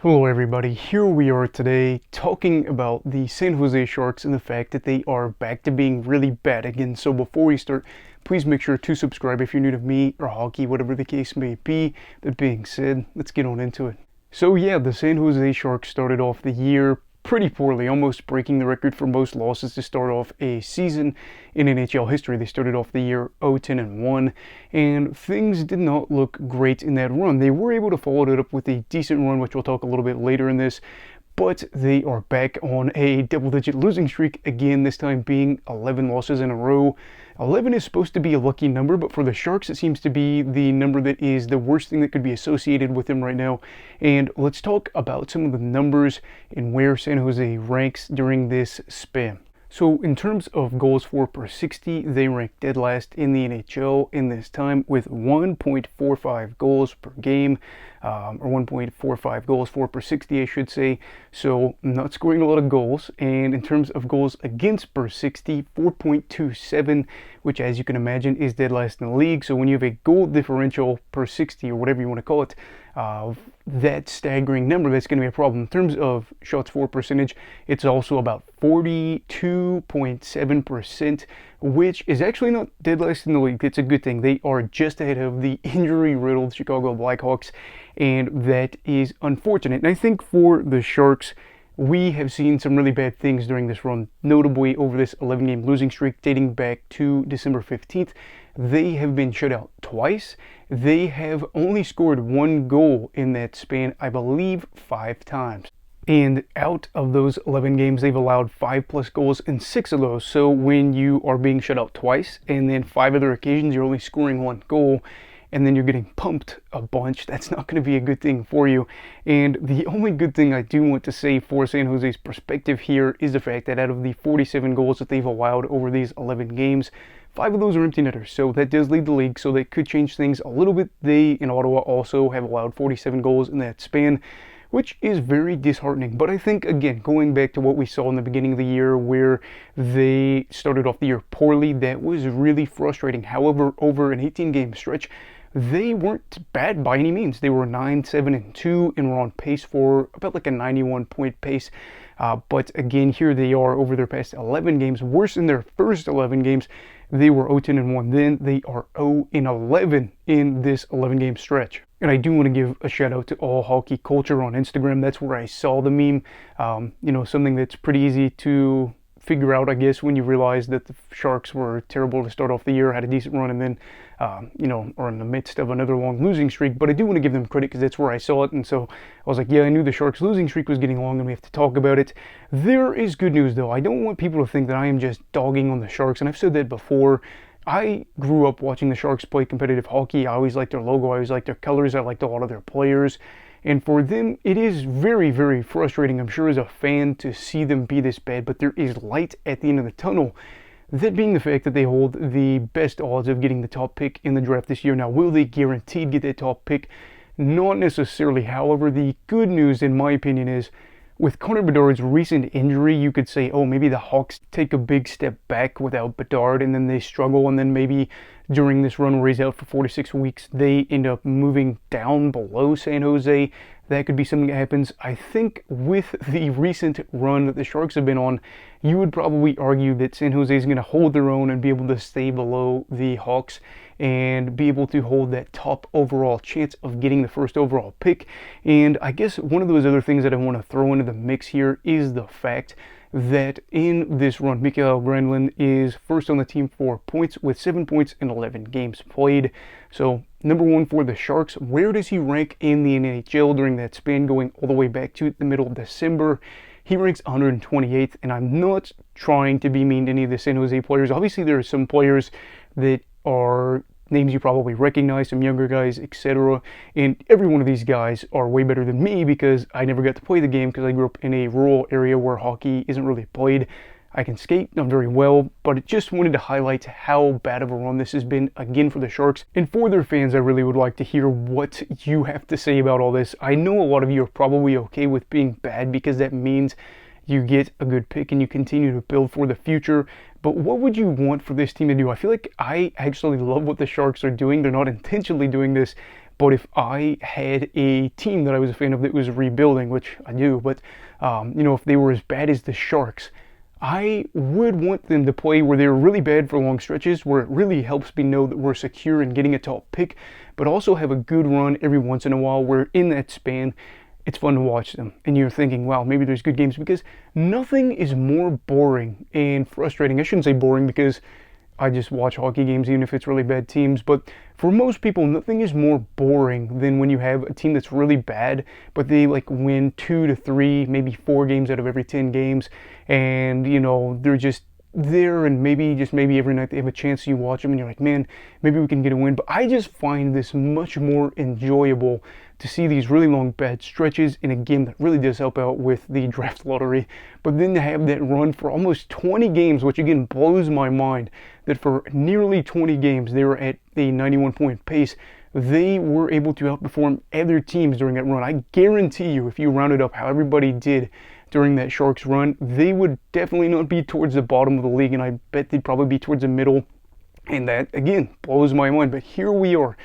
Hello everybody, here we are today talking about the San Jose Sharks and the fact that they are back to being really bad again. So before we start, please make sure to subscribe if you're new to me or hockey, whatever the case may be. That being said, let's get on into it. So yeah, the San Jose Sharks started off the year pretty poorly, almost breaking the record for most losses to start off a season in NHL history. They started off the year 0-10-1, and things did not look great in that run. They were able to follow it up with a decent run, which we'll talk a little bit later in this, but they are back on a double-digit losing streak again, this time being 11 losses in a row. 11 is supposed to be a lucky number, but for the Sharks it seems to be the number that is the worst thing that could be associated with them right now. And let's talk about some of the numbers and where San Jose ranks during this span. So in terms of goals for per 60, they rank dead last in the NHL in this time with 1.45 goals per game, or 1.45 goals for per 60, I should say. So not scoring a lot of goals. And in terms of goals against per 60, 4.27, which as you can imagine is dead last in the league. So when you have a goal differential per 60 or whatever you want to call it, that staggering number, that's going to be a problem. In terms of shots for percentage, it's also about 42.7%, which is actually not dead last in the league. It's a good thing. They are just ahead of the injury-riddled Chicago Blackhawks, and that is unfortunate. And I think for the Sharks, we have seen some really bad things during this run, notably over this 11-game losing streak dating back to December 15th. They have been shut out twice. They have only scored one goal in that span, I believe 5 times. And out of those 11 games, they've allowed 5+ goals in 6 of those. So when you are being shut out twice, and then 5 other occasions you're only scoring 1 goal, and then you're getting pumped a bunch, that's not going to be a good thing for you. And the only good thing I do want to say for San Jose's perspective here is the fact that out of the 47 goals that they've allowed over these 11 games, 5 of those are empty netters, so that does lead the league, so that could change things a little bit. They, in Ottawa, also have allowed 47 goals in that span, which is very disheartening. But I think, again, going back to what we saw in the beginning of the year where they started off the year poorly, that was really frustrating. However, over an 18-game stretch, they weren't bad by any means. They were 9-7-2 and were on pace for about like a 91-point pace. But again, here they are over their past 11 games, worse in their first 11 games. They were 0-10-1 then. They are 0-11 in this 11-game stretch. And I do want to give a shout out to All Hockey Culture on Instagram. That's where I saw the meme. Something that's pretty easy to figure out, I guess, when you realize that the Sharks were terrible to start off the year, had a decent run, and then, are in the midst of another long losing streak. But I do want to give them credit because that's where I saw it. And so I was like, yeah, I knew the Sharks losing streak was getting long and we have to talk about it. There is good news, though. I don't want people to think that I am just dogging on the Sharks. And I've said that before. I grew up watching the Sharks play competitive hockey. I always liked their logo. I always liked their colors. I liked a lot of their players. And for them, it is very, very frustrating, I'm sure, as a fan to see them be this bad. But there is light at the end of the tunnel. That being the fact that they hold the best odds of getting the top pick in the draft this year. Now, will they guaranteed get that top pick? Not necessarily. However, the good news, in my opinion, is with Connor Bedard's recent injury, you could say, oh, maybe the Hawks take a big step back without Bedard, and then they struggle, and then maybe during this run where he's out for 4 to 6 weeks, they end up moving down below San Jose. That could be something that happens. I think with the recent run that the Sharks have been on, you would probably argue that San Jose is going to hold their own and be able to stay below the Hawks and be able to hold that top overall chance of getting the first overall pick. And I guess one of those other things that I want to throw into the mix here is the fact that in this run, Mikael Granlund is first on the team for points with 7 points in 11 games played. So number 1 for the Sharks. Where does he rank in the NHL during that span going all the way back to the middle of December? He ranks 128th, and I'm not trying to be mean to any of the San Jose players. Obviously, there are some players that are names you probably recognize, some younger guys, etc. And every one of these guys are way better than me because I never got to play the game because I grew up in a rural area where hockey isn't really played. I can skate, not very well, but I just wanted to highlight how bad of a run this has been again for the Sharks. And for their fans, I really would like to hear what you have to say about all this. I know a lot of you are probably okay with being bad because that means you get a good pick and you continue to build for the future. But what would you want for this team to do? I feel like I actually love what the Sharks are doing. They're not intentionally doing this, But if I had a team that I was a fan of that was rebuilding, which I do, but if they were as bad as the Sharks, I would want them to play where they're really bad for long stretches, where it really helps me know that we're secure in getting a top pick, but also have a good run every once in a while where in that span, it's fun to watch them. And you're thinking, wow, maybe there's good games, because nothing is more boring and frustrating. I shouldn't say boring because I just watch hockey games even if it's really bad teams, but for most people, nothing is more boring than when you have a team that's really bad, but they like win 2 to 3, maybe 4 games out of every 10 games, and they're just there, and maybe every night they have a chance, you watch them and you're like, man, maybe we can get a win. But I just find this much more enjoyable to see these really long bad stretches in a game that really does help out with the draft lottery, but then to have that run for almost 20 games, which again blows my mind that for nearly 20 games they were at a 91-point pace. They were able to outperform other teams during that run. I guarantee you, if you rounded up how everybody did during that Sharks run, they would definitely not be towards the bottom of the league, and I bet they'd probably be towards the middle, and that, again, blows my mind. But here we are.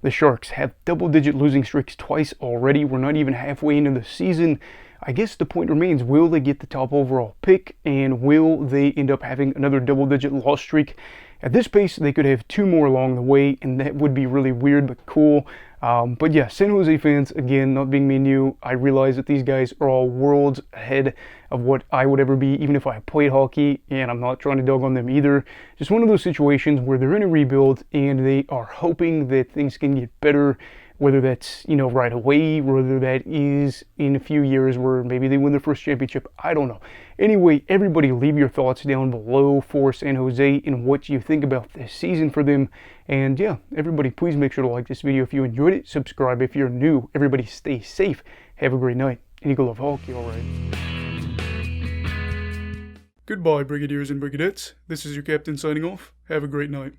The Sharks have double-digit losing streaks twice already. We're not even halfway into the season. I guess the point remains, will they get the top overall pick, and will they end up having another double-digit loss streak? At this pace, they could have 2 more along the way, and that would be really weird but cool. But yeah, San Jose fans, again, not being me and you, I realize that these guys are all worlds ahead of what I would ever be, even if I played hockey, and I'm not trying to dog on them either. Just one of those situations where they're in a rebuild, and they are hoping that things can get better, whether that's, right away, whether that is in a few years where maybe they win their first championship. I don't know. Anyway, everybody leave your thoughts down below for San Jose and what you think about this season for them. And yeah, everybody please make sure to like this video if you enjoyed it. Subscribe if you're new. Everybody stay safe. Have a great night. And Eagle of Hockey, alright. Goodbye, Brigadiers and Brigadettes. This is your captain signing off. Have a great night.